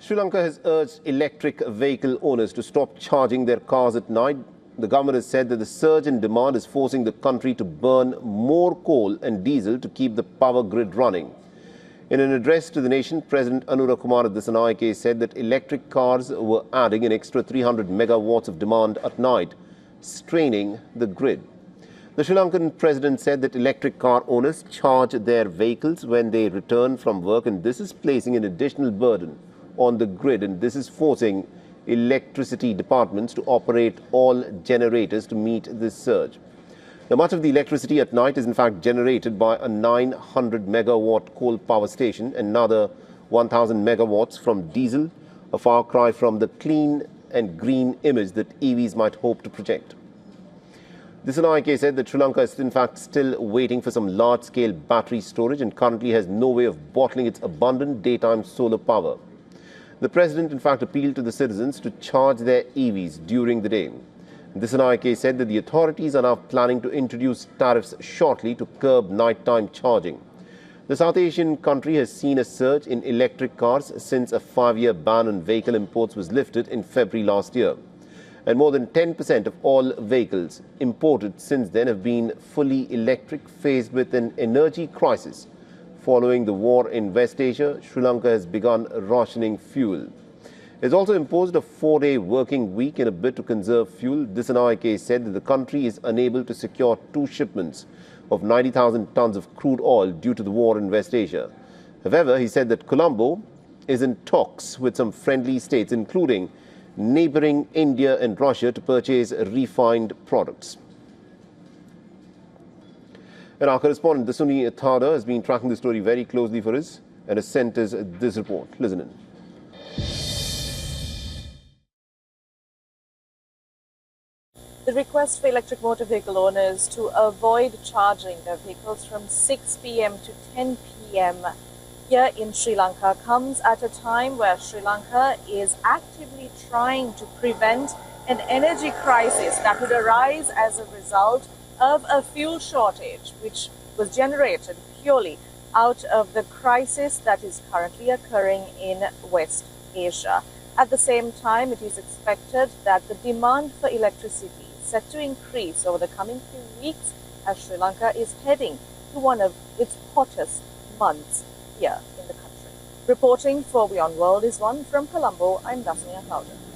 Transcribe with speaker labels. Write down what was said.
Speaker 1: Sri Lanka has urged electric vehicle owners to stop charging their cars at night. The government has said that the surge in demand is forcing the country to burn more coal and diesel to keep the power grid running. In an address to the nation, President Anura Kumar Dissanayake said that electric cars were adding an extra 300 megawatts of demand at night, straining the grid. The Sri Lankan president said that electric car owners charge their vehicles when they return from work, and this is placing an additional burden on the grid, and this is forcing electricity departments to operate all generators to meet this surge. Now, much of the electricity at night is in fact generated by a 900 megawatt coal power station, another 1000 megawatts from diesel, a far cry from the clean and green image that EVs might hope to project. Dissanayake said that Sri Lanka is in fact still waiting for some large-scale battery storage and currently has no way of bottling its abundant daytime solar power. The president in fact appealed to the citizens to charge their EVs during the day. Dissanayake said that the authorities are now planning to introduce tariffs shortly to curb nighttime charging. The South Asian country has seen a surge in electric cars since a 5-year ban on vehicle imports was lifted in February last year. And more than 10% of all vehicles imported since then have been fully electric. Faced with an energy crisis following the war in West Asia, Sri Lanka has begun rationing fuel. It has also imposed a 4-day working week in a bid to conserve fuel. Dissanayake said that the country is unable to secure 2 shipments of 90,000 tons of crude oil due to the war in West Asia. However, he said that Colombo is in talks with some friendly states, including neighboring India and Russia, to purchase refined products. And our correspondent, Dasuni Thada, has been tracking the story very closely for us and has sent us this report. Listen in.
Speaker 2: The request for electric motor vehicle owners to avoid charging their vehicles from 6 p.m. to 10 p.m. here in Sri Lanka comes at a time where Sri Lanka is actively trying to prevent an energy crisis that would arise as a result of a fuel shortage, which was generated purely out of the crisis that is currently occurring in West Asia. At the same time, it is expected that the demand for electricity is set to increase over the coming few weeks as Sri Lanka is heading to one of its hottest months here in the country. Reporting for WION World is one from Colombo. I'm Dasuni Thada.